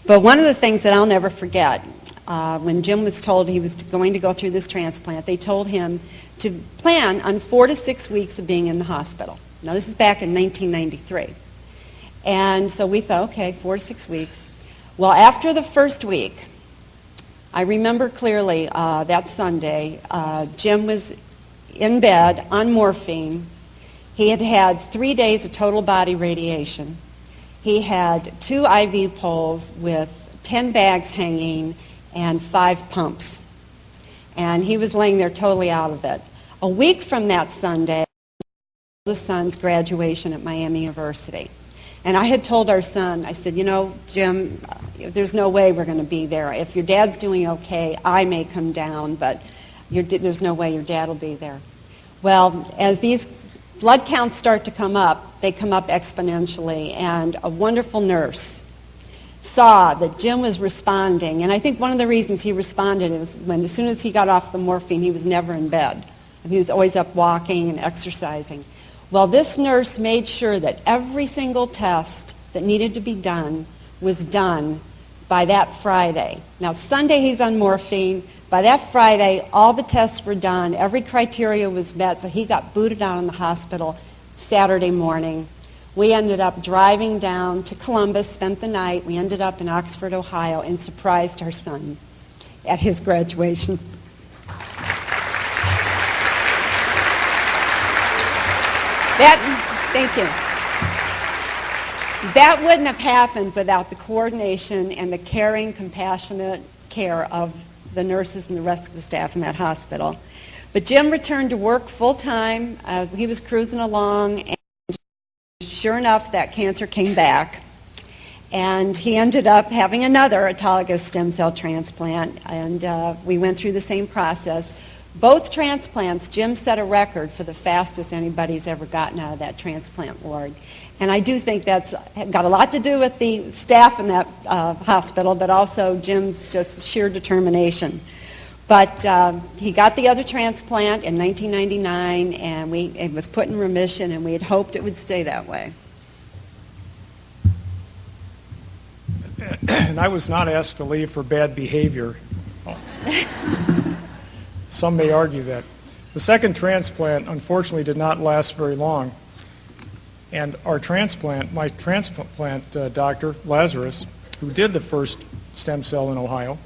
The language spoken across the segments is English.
But one of the things that I'll never forget, when Jim was told he was going to go through this transplant, they told him to plan on 4 to 6 weeks of being in the hospital. Now, this is back in 1993. And so we thought, okay, 4 to 6 weeks. Well, after the first week, I remember clearly that Sunday, Jim was in bed on morphine. He had had 3 days of total body radiation. He had 2 IV poles with 10 bags hanging and 5 pumps. And he was laying there totally out of it. A week from that Sunday, the son's graduation at Miami University. And I had told our son, I said, you know, Jim, there's no way we're going to be there. If your dad's doing okay, I may come down, but there's no way your dad will be there. Well, as these blood counts start to come up, they come up exponentially, and a wonderful nurse saw that Jim was responding, and I think one of the reasons he responded is as soon as he got off the morphine, he was never in bed. He was always up walking and exercising. Well, this nurse made sure that every single test that needed to be done was done by that Friday. Now, Sunday he's on morphine. By that Friday, all the tests were done. Every criteria was met, so he got booted out of the hospital Saturday morning. We ended up driving down to Columbus, spent the night. We ended up in Oxford, Ohio, and surprised our son at his graduation. Thank you. That wouldn't have happened without the coordination and the caring, compassionate care of the nurses and the rest of the staff in that hospital. But Jim returned to work full-time. He was cruising along, and sure enough, that cancer came back. And he ended up having another autologous stem cell transplant, and we went through the same process. Both transplants, Jim set a record for the fastest anybody's ever gotten out of that transplant ward. And I do think that's got a lot to do with the staff in that hospital, but also Jim's just sheer determination. But he got the other transplant in 1999, and it was put in remission, and we had hoped it would stay that way. And I was not asked to leave for bad behavior. Some may argue that. The second transplant, unfortunately, did not last very long. And my transplant doctor, Lazarus, who did the first stem cell in Ohio,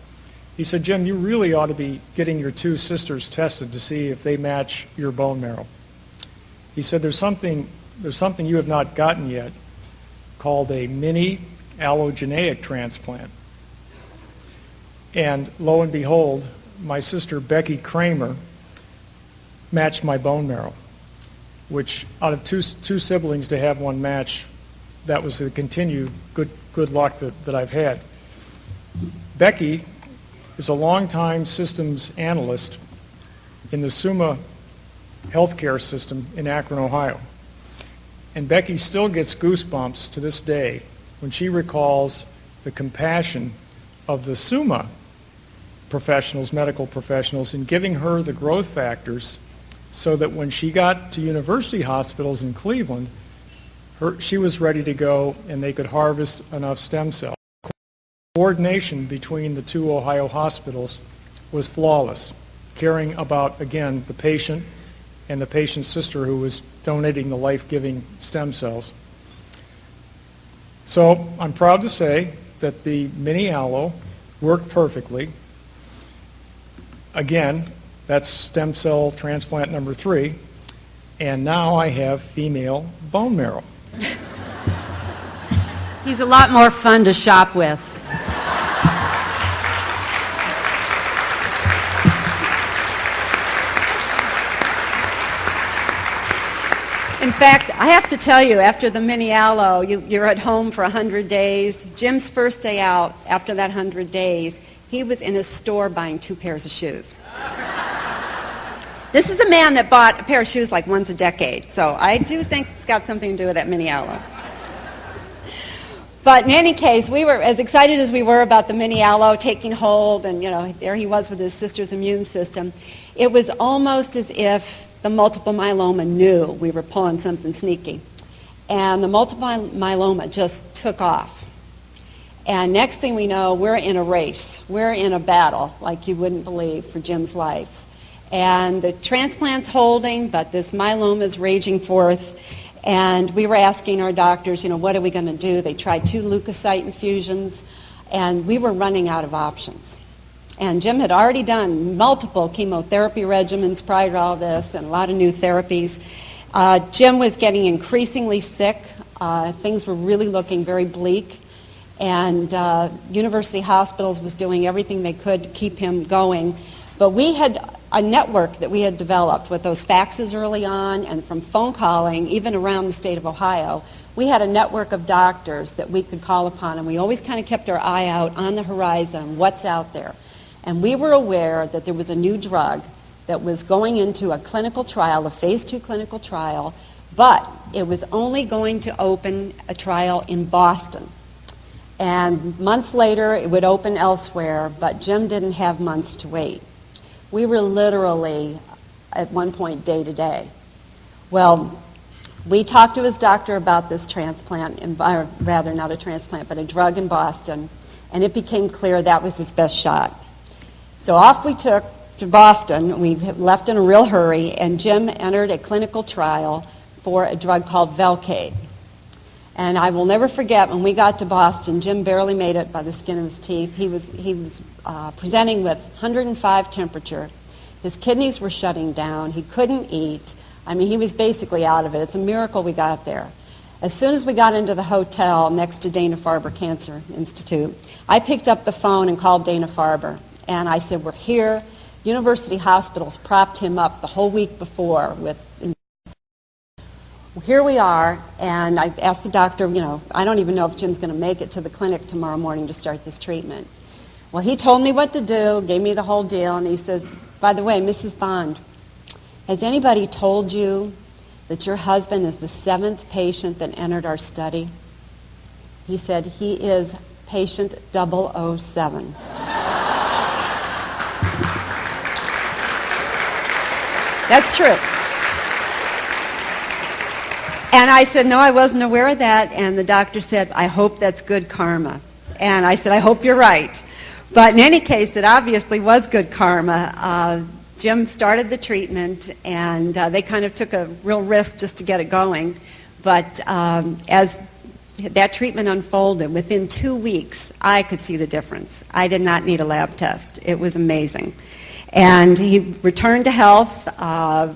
he said, Jim, you really ought to be getting your 2 sisters tested to see if they match your bone marrow. He said, there's something you have not gotten yet called a mini allogeneic transplant. And lo and behold, my sister Becky Kramer matched my bone marrow, which out of two siblings to have one match, that was the continued good luck that I've had. Becky is a longtime systems analyst in the Summa healthcare system in Akron, Ohio. And Becky still gets goosebumps to this day when she recalls the compassion of the Summa professionals, medical professionals, in giving her the growth factors so that when she got to university hospitals in Cleveland, she was ready to go and they could harvest enough stem cells. Coordination between the 2 Ohio hospitals was flawless, caring about, again, the patient and the patient's sister who was donating the life-giving stem cells. So I'm proud to say that the mini allo worked perfectly. Again, that's stem cell transplant number 3, and now I have female bone marrow. He's a lot more fun to shop with. In fact, I have to tell you, after the mini allo, you're at home for 100 days. Jim's first day out, after that 100 days, he was in a store buying 2 pairs of shoes. This is a man that bought a pair of shoes like once a decade, so I do think it's got something to do with that mini allo. But in any case, we were as excited as we were about the mini allo taking hold, and there he was with his sister's immune system. It was almost as if the multiple myeloma knew we were pulling something sneaky. And the multiple myeloma just took off. And next thing we know, we're in a race. We're in a battle like you wouldn't believe for Jim's life. And the transplant's holding, but this myeloma is raging forth. And we were asking our doctors, what are we going to do? They tried 2 leukocyte infusions, and we were running out of options. And Jim had already done multiple chemotherapy regimens prior to all this and a lot of new therapies. Jim was getting increasingly sick. Things were really looking very bleak. And University Hospitals was doing everything they could to keep him going. But we had a network that we had developed with those faxes early on and from phone calling, even around the state of Ohio. We had a network of doctors that we could call upon, and we always kind of kept our eye out on the horizon, what's out there. And we were aware that there was a new drug that was going into a clinical trial, a phase 2 clinical trial, but it was only going to open a trial in Boston. And months later, it would open elsewhere, but Jim didn't have months to wait. We were literally, at one point, day to day. Well, we talked to his doctor about this transplant, or rather not a transplant, but a drug in Boston, and it became clear that was his best shot. So off we took to Boston. We left in a real hurry, and Jim entered a clinical trial for a drug called Velcade. And I will never forget when we got to Boston, Jim barely made it by the skin of his teeth. He was presenting with 105 temperature. His kidneys were shutting down. He couldn't eat. I mean, he was basically out of it. It's a miracle we got there. As soon as we got into the hotel next to Dana-Farber Cancer Institute, I picked up the phone and called Dana-Farber. And I said, we're here. University Hospitals propped him up the whole week before with... Here we are, and I asked the doctor, I don't even know if Jim's going to make it to the clinic tomorrow morning to start this treatment. Well, he told me what to do, gave me the whole deal, and he says, by the way, Mrs. Bond, has anybody told you that your husband is the 7th patient that entered our study? He said, he is patient 007. That's true. And I said, no, I wasn't aware of that. And the doctor said, I hope that's good karma. And I said, I hope you're right. But in any case, it obviously was good karma. Jim started the treatment, and they kind of took a real risk just to get it going. But as that treatment unfolded, within 2 weeks, I could see the difference. I did not need a lab test. It was amazing. And he returned to health.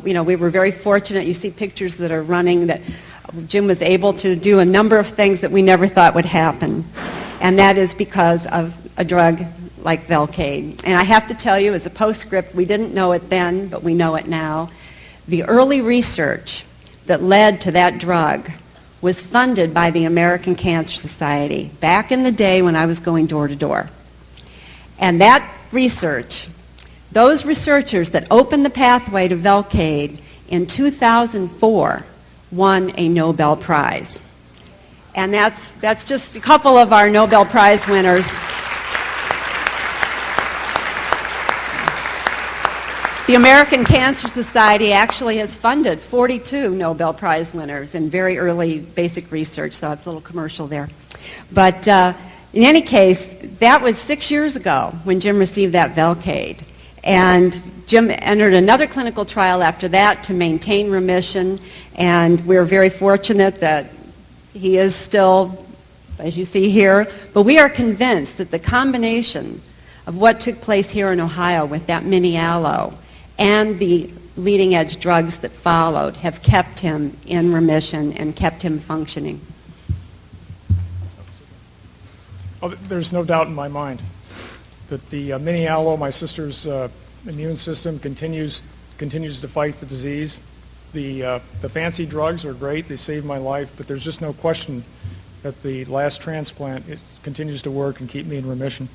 We were very fortunate. You see pictures that are running that Jim was able to do a number of things that we never thought would happen. And that is because of a drug like Velcade. And I have to tell you, as a postscript, we didn't know it then, but we know it now. The early research that led to that drug was funded by the American Cancer Society back in the day when I was going door to door. And that research, those researchers that opened the pathway to Velcade in 2004 won a Nobel Prize. And that's just a couple of our Nobel Prize winners. The American Cancer Society actually has funded 42 Nobel Prize winners in very early basic research, so it's a little commercial there. But in any case, that was 6 years ago when Jim received that Velcade. And Jim entered another clinical trial after that to maintain remission, and we're very fortunate that he is still, as you see here, but we are convinced that the combination of what took place here in Ohio with that mini-allo and the leading edge drugs that followed have kept him in remission and kept him functioning. Oh, there's no doubt in my mind that the mini-allo, my sister's immune system, continues to fight the disease. The fancy drugs are great, they saved my life, but there's just no question that the last transplant, it continues to work and keep me in remission.